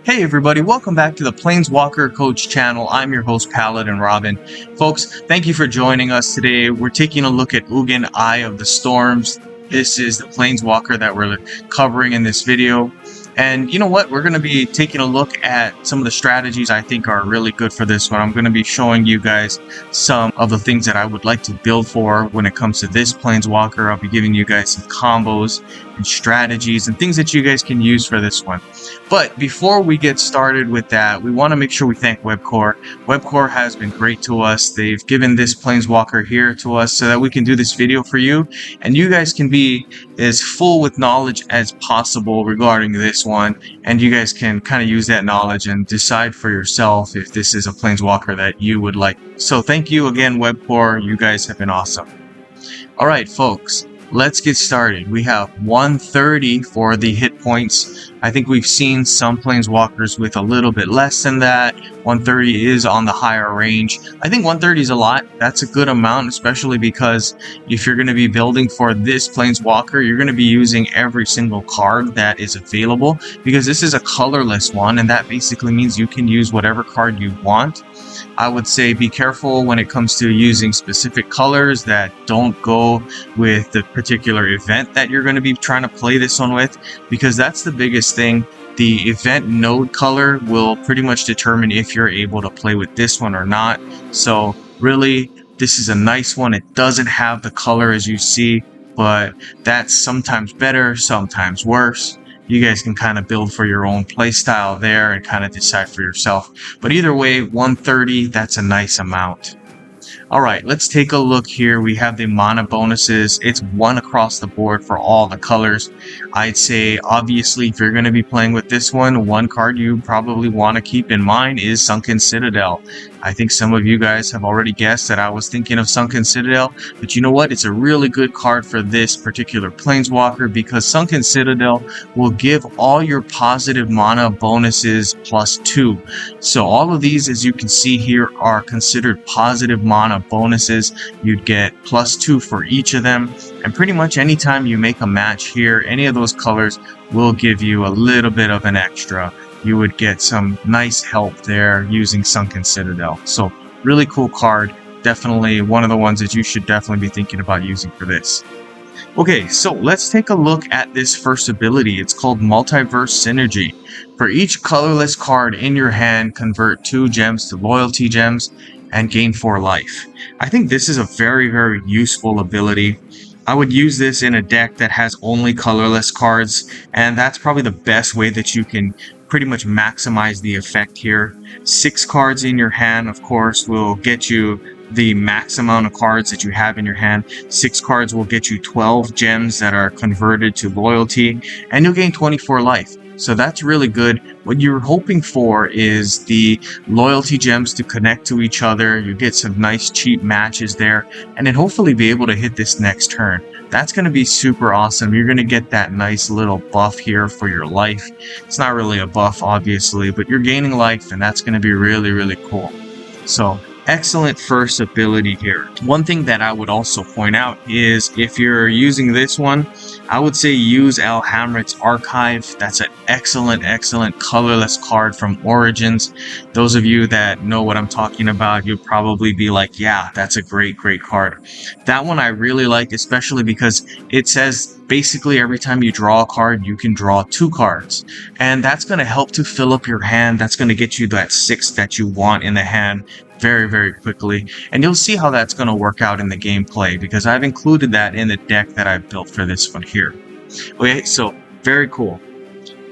Hey everybody, welcome back to the Planeswalker Coach channel. I'm your host Paladin Robin. Folks, thank you for joining us today. We're taking a look at Ugin, Eye of the Storms. This is the Planeswalker that we're covering in this video. And you know what? We're going to be taking a look at some of the strategies I think are really good for this one. I'm going to be showing you guys some of the things that I would like to build for when it comes to this Planeswalker. I'll be giving you guys some combos and strategies and things that you guys can use for this one. But before we get started with that, we want to make sure we thank Webcore. Webcore has been great to us. They've given this Planeswalker here to us so that we can do this video for you, and you guys can be as full with knowledge as possible regarding this one, and you guys can kind of use that knowledge and decide for yourself if this is a Planeswalker that you would like. So thank you again, Webcore. You guys have been awesome. All right, folks. Let's get started. We have 130 for the hit points. I think we've seen some Planeswalkers with a little bit less than that. 130 is on the higher range. I think 130 is a lot. That's a good amount, especially because if you're going to be building for this Planeswalker, you're going to be using every single card that is available, because this is a colorless one, and that basically means you can use whatever card you want. I would say be careful when it comes to using specific colors that don't go with the particular event that you're going to be trying to play this one with, because that's the biggest thing. The event node color will pretty much determine if you're able to play with this one or not. So really, this is a nice one. It doesn't have the color as you see, but that's sometimes better, sometimes worse. You guys can kind of build for your own play style there and kind of decide for yourself. But either way, 130, that's a nice amount. All right, let's take a look here. We have the mana bonuses. It's one across the board for all the colors. I'd say, obviously, if you're going to be playing with this one card you probably want to keep in mind is Sunken Citadel. I think some of you guys have already guessed that I was thinking of Sunken Citadel, but you know what? It's a really good card for this particular Planeswalker, because Sunken Citadel will give all your positive mana bonuses +2. So all of these, as you can see here, are considered positive mana bonuses. You'd get +2 for each of them, and pretty much anytime you make a match here, any of those colors will give you a little bit of an extra. You would get some nice help there using Sunken Citadel. So really cool card. Definitely one of the ones that you should definitely be thinking about using for this. Okay, so let's take a look at this first ability. It's called Multiverse Synergy. For each colorless card in your hand, convert 2 gems to loyalty gems and gain 4 life. I think this is a very, very useful ability. I would use this in a deck that has only colorless cards, and that's probably the best way that you can pretty much maximize the effect here. 6 cards in your hand, of course, will get you the max amount of cards that you have in your hand. 6 cards will get you 12 gems that are converted to loyalty, and you'll gain 24 life. So that's really good. What you're hoping for is the loyalty gems to connect to each other. You get some nice cheap matches there, and then hopefully be able to hit this next turn. That's going to be super awesome. You're going to get that nice little buff here for your life. It's not really a buff, obviously, but you're gaining life, and that's going to be really, really cool. So excellent first ability here. One thing that I would also point out is if you're using this one, I would say use Alhamrit's Archive. That's an excellent colorless card from Origins. Those of you that know what I'm talking about, you'll probably be like, yeah, that's a great card. That one I really like, especially because it says basically every time you draw a card, you can draw 2 cards. And that's going to help to fill up your hand. That's going to get you that 6 that you want in the hand very, very quickly. And you'll see how that's going to work out in the gameplay, because I've included that in the deck that I've built for this one here. Okay, so very cool.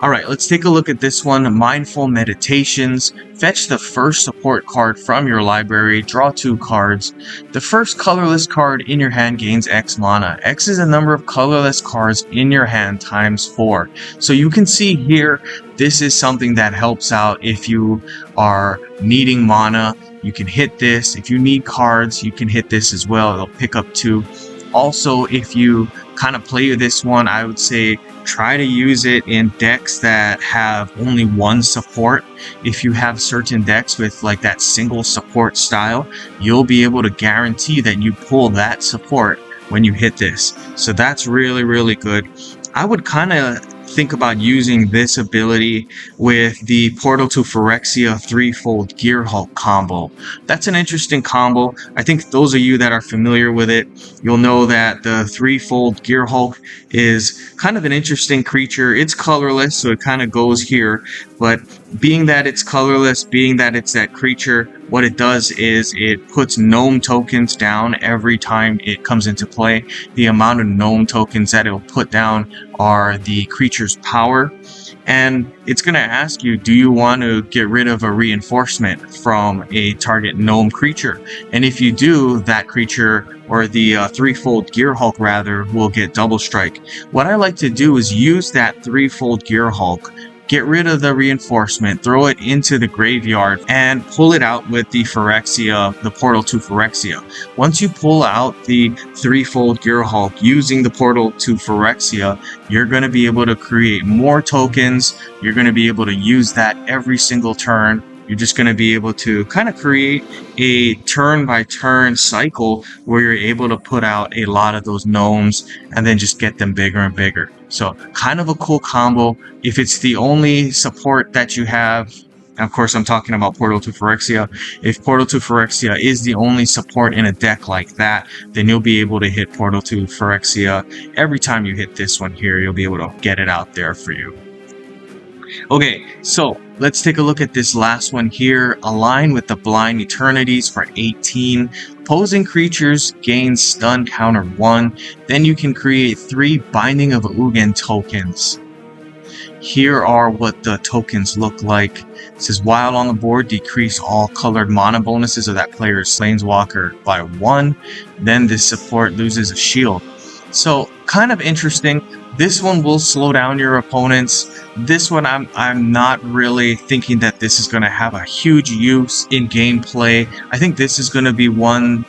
All right, let's take a look at this one. Mindful Meditations. Fetch the first support card from your library. Draw 2 cards. The first colorless card in your hand gains X mana. X is the number of colorless cards in your hand times 4. So you can see here, this is something that helps out if you are needing mana. You can hit this. If you need cards, you can hit this as well. It'll pick up 2. Also, if you kind of play this one, I would say try to use it in decks that have only 1 support. If you have certain decks with like that single support style, you'll be able to guarantee that you pull that support when you hit this. So that's really, really good. I would kind of think about using this ability with the Portal to Phyrexia threefold Gear Hulk combo. That's an interesting combo. I think those of you that are familiar with it, you'll know that the threefold Gear Hulk is kind of an interesting creature. It's colorless, so it kind of goes here, but being that it's colorless, being that it's that creature, what it does is it puts gnome tokens down every time it comes into play. The amount of gnome tokens that it'll put down are the creature's power. And it's going to ask you, do you want to get rid of a reinforcement from a target gnome creature? And if you do, that creature, or the threefold Gear Hulk rather, will get double strike. What I like to do is use that threefold Gear Hulk, get rid of the reinforcement, throw it into the graveyard, and pull it out with the Phyrexia, the Portal to Phyrexia. Once you pull out the threefold Gear Hulk using the Portal to Phyrexia, you're going to be able to create more tokens. You're going to be able to use that every single turn. You're just going to be able to kind of create a turn-by-turn cycle where you're able to put out a lot of those gnomes and then just get them bigger and bigger. So kind of a cool combo. If it's the only support that you have, and of course I'm talking about Portal to Phyrexia, if Portal to Phyrexia is the only support in a deck like that, then you'll be able to hit Portal to Phyrexia. Every time you hit this one here, you'll be able to get it out there for you. Okay, so let's take a look at this last one here. Align with the Blind Eternities for 18. Opposing creatures gain stun counter 1. Then you can create 3 Binding of Ugin tokens. Here are what the tokens look like. It says, while on the board, decrease all colored mana bonuses of that player's Planeswalker by 1. Then this support loses a shield. So kind of interesting. This one will slow down your opponents. This one, I'm not really thinking that this is going to have a huge use in gameplay. I think this is going to be one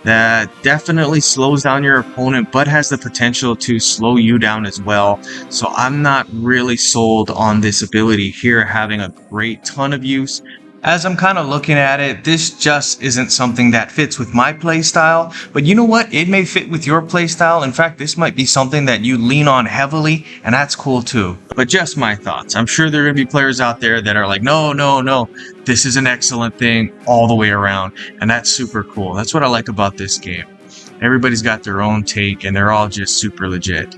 that definitely slows down your opponent, but has the potential to slow you down as well. So I'm not really sold on this ability here having a great ton of use. As I'm kind of looking at it, this just isn't something that fits with my playstyle, but you know what? It may fit with your playstyle. In fact, this might be something that you lean on heavily, and that's cool too. But just my thoughts. I'm sure there are going to be players out there that are like, no, this is an excellent thing all the way around, and that's super cool. That's what I like about this game. Everybody's got their own take, and they're all just super legit.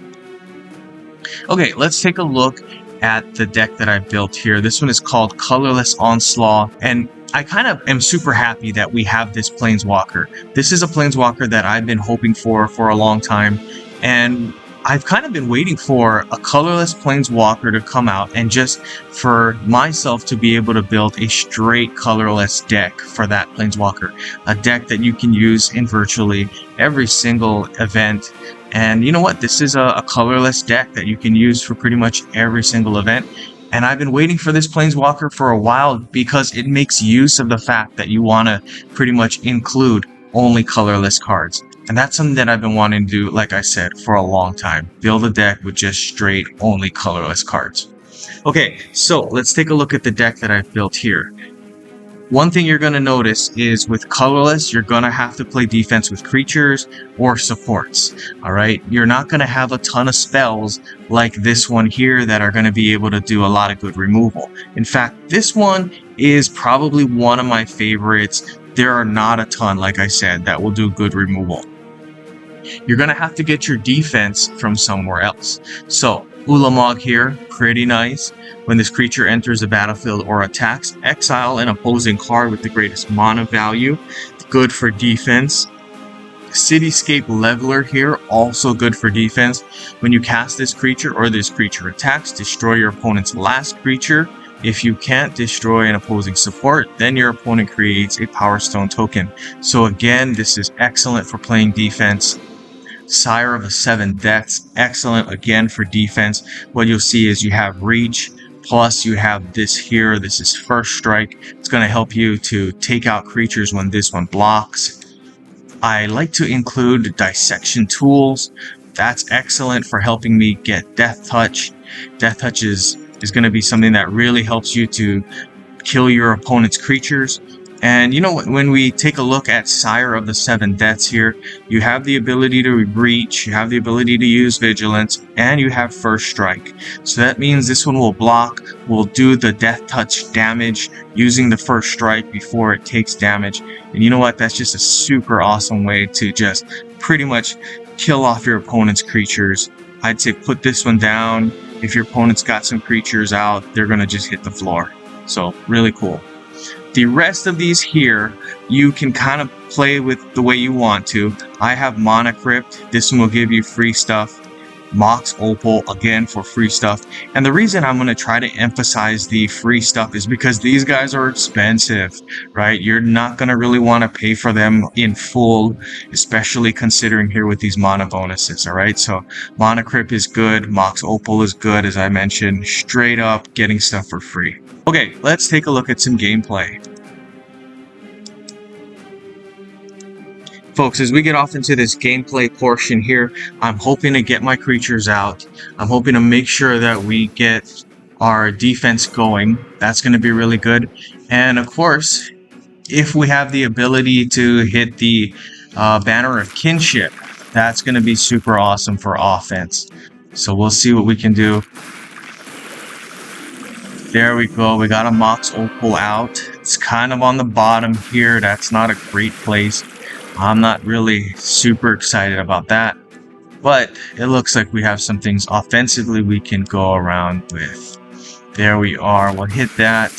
Okay, let's take a look at the deck that I built here. This one is called Colorless Onslaught, and I kind of am super happy that we have this Planeswalker. This is a Planeswalker that I've been hoping for a long time, and I've kind of been waiting for a colorless Planeswalker to come out and just for myself to be able to build a straight colorless deck for that Planeswalker. A deck that you can use in virtually every single event. And you know what? This is a colorless deck that you can use for pretty much every single event. And I've been waiting for this Planeswalker for a while because it makes use of the fact that you want to pretty much include only colorless cards. And that's something that I've been wanting to do, like I said, for a long time. Build a deck with just straight, only colorless cards. Okay, so let's take a look at the deck that I've built here. One thing you're going to notice is with colorless, you're going to have to play defense with creatures or supports. Alright, you're not going to have a ton of spells like this one here that are going to be able to do a lot of good removal. In fact, this one is probably one of my favorites. There are not a ton, like I said, that will do good removal. You're going to have to get your defense from somewhere else. So, Ulamog here, pretty nice. When this creature enters the battlefield or attacks, exile an opposing card with the greatest mana value. Good for defense. Cityscape Leveler here, also good for defense. When you cast this creature or this creature attacks, destroy your opponent's last creature. If you can't destroy an opposing support, then your opponent creates a Power Stone token. So again, this is excellent for playing defense. Sire of the Seven Deaths, excellent again for defense. What you'll see is you have reach, plus you have this here. This is First Strike. It's going to help you to take out creatures when this one blocks. I like to include dissection tools. That's excellent for helping me get Death Touch. Death Touch is going to be something that really helps you to kill your opponent's creatures. And you know, when we take a look at Sire of the Seven Deaths here, you have the ability to reach, you have the ability to use Vigilance, and you have First Strike. So that means this one will block, will do the Death Touch damage using the First Strike before it takes damage. And you know what? That's just a super awesome way to just pretty much kill off your opponent's creatures. I'd say put this one down. If your opponent's got some creatures out, they're going to just hit the floor. So really cool. The rest of these here, you can kind of play with the way you want to. I have Mana Crypt. This one will give you free stuff. Mox Opal, again, for free stuff. And the reason I'm going to try to emphasize the free stuff is because these guys are expensive, right? You're not going to really want to pay for them in full, especially considering here with these mana bonuses, all right? So Mana Crypt is good. Mox Opal is good, as I mentioned. Straight up getting stuff for free. Okay, let's take a look at some gameplay. Folks, as we get off into this gameplay portion here, I'm hoping to get my creatures out. I'm hoping to make sure that we get our defense going. That's going to be really good. And of course, if we have the ability to hit the Banner of Kinship, that's going to be super awesome for offense. So we'll see what we can do. There we go. We got a Mox Opal out. It's kind of on the bottom here. That's not a great place. I'm not really super excited about that, but it looks like we have some things offensively we can go around with. There we are. We'll hit that.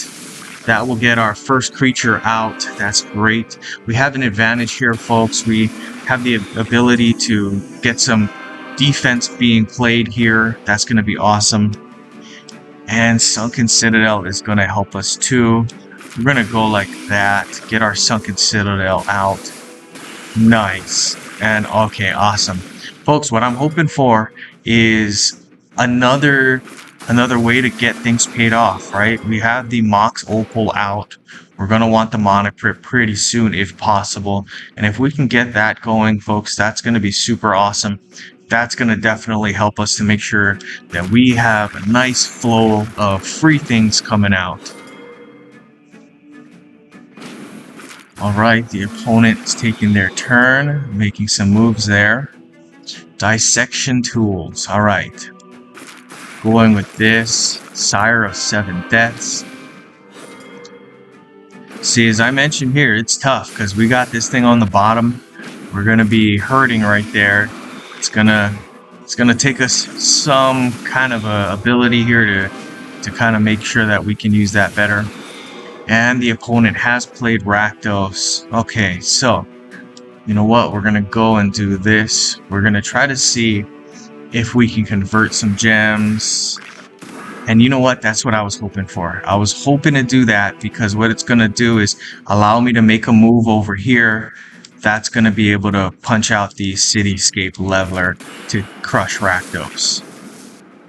That will get our first creature out. That's great. We have an advantage here, folks. We have the ability to get some defense being played here. That's going to be awesome. And Sunken Citadel is going to help us too. We're going to go like that. Get our Sunken Citadel out. Nice. And okay, awesome. Folks, what I'm hoping for is another way to get things paid off, right? We have the Mox Opal out. We're going to want the Mana Crypt pretty soon if possible. And if we can get that going, folks, that's going to be super awesome. That's going to definitely help us to make sure that we have a nice flow of free things coming out. Alright, the opponent is taking their turn, making some moves there. Dissection tools. Alright. Going with this. Sire of Seven Deaths. See, as I mentioned here, it's tough because we got this thing on the bottom. We're going to be hurting right there. It's gonna take us some kind of a ability here to kind of make sure that we can use that better. And the opponent has played Rakdos. Okay, so you know what? We're gonna go and do this. We're gonna try to see if we can convert some gems. And you know what? That's what I was hoping for. I was hoping to do that because what it's gonna do is allow me to make a move over here. That's gonna be able to punch out the Cityscape Leveler to crush Rakdos.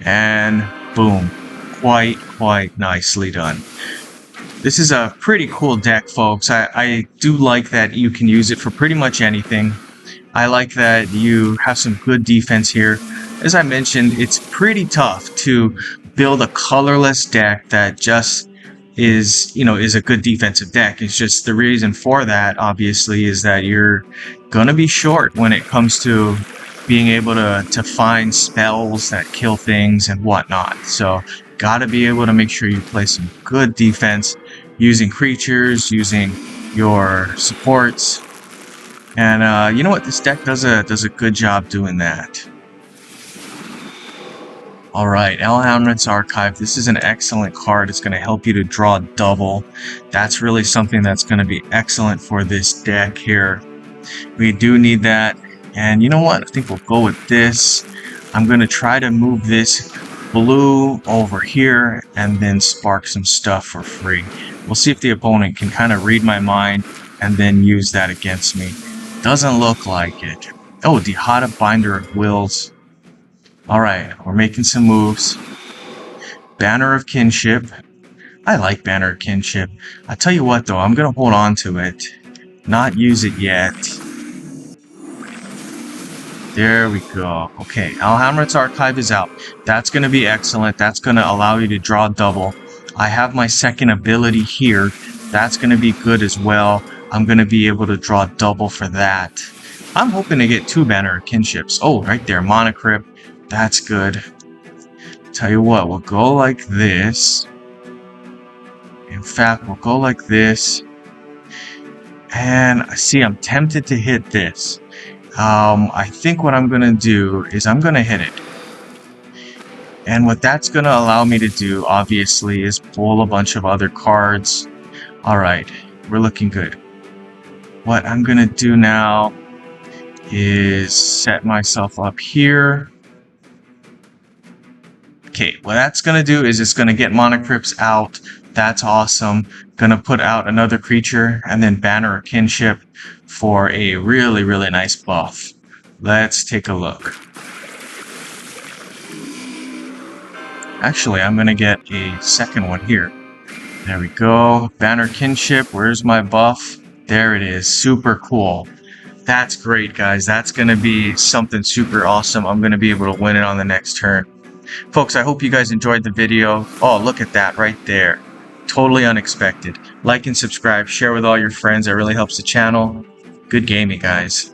And boom. Quite nicely done. This is a pretty cool deck, folks. I do like that you can use it for pretty much anything. I like that you have some good defense here. As I mentioned, it's pretty tough to build a colorless deck that just is a good defensive deck. It's just the reason for that, obviously, is that you're gonna be short when it comes to being able to find spells that kill things and whatnot. So gotta be able to make sure you play some good defense using creatures, using your supports. And you know what? This deck does a good job doing that. Alright, Elhamret's Archive. This is an excellent card. It's going to help you to draw double. That's really something that's going to be excellent for this deck here. We do need that. And you know what? I think we'll go with this. I'm going to try to move this blue over here and then spark some stuff for free. We'll see if the opponent can kind of read my mind and then use that against me. Doesn't look like it. Oh, Dihada Binder of Wills. Alright, we're making some moves. Banner of Kinship. I like Banner of Kinship. I tell you what though, I'm going to hold on to it. Not use it yet. There we go. Okay, Elhamret's Archive is out. That's going to be excellent. That's going to allow you to draw double. I have my second ability here That's going to be good as well. I'm going to be able to draw double for that. I'm hoping to get 2 banner kinships. Oh, right there, Monocrypt. That's good. Tell you what, we'll go like this. In fact, we'll go like this. And I see I'm tempted to hit this. I think what I'm going to do is I'm going to hit it. And what that's going to allow me to do, obviously, is pull a bunch of other cards. All right, we're looking good. What I'm going to do now is set myself up here. Okay, what that's going to do is it's going to get Monocrypts out. That's awesome. Going to put out another creature and then banner a kinship for a really, really nice buff. Let's take a look. Actually, I'm going to get a second one here. There we go. Banner kinship. Where's my buff? There it is. Super cool. That's great, guys. That's going to be something super awesome. I'm going to be able to win it on the next turn. Folks, I hope you guys enjoyed the video. Oh, look at that right there. Totally unexpected. Like and subscribe. Share with all your friends. That really helps the channel. Good gaming, guys.